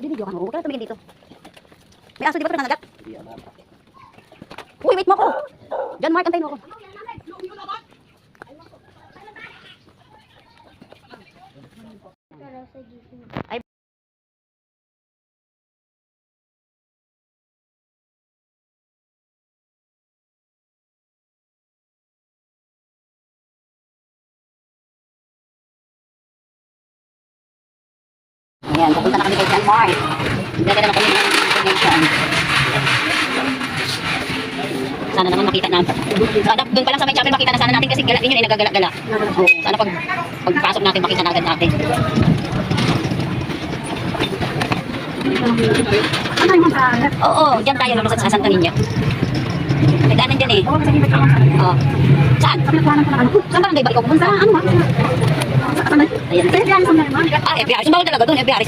Binidyo ka mo. Huwag ka na tumingin dito. May aso di ba ito nanagat? Uy, wait mo ako. John Mark, antayin mo ako. Ay, ayan, pupunta na kami kay John Mark. Nagdala na kami ng information. Sana naman makita na. Sana doon pa lang sa may chapel makita na sana natin kasi gala din yun ay nagagala-gala. Sana pagpasok natin makita na agad natin. Oo, dyan tayo lulusot sa Santo Niño. May daanan dyan eh. Oo. Saan? Saan barangay ba ikaw pupunta? Ano ba? Ayan. Ah, FBR. Bawal talaga doon, FBR.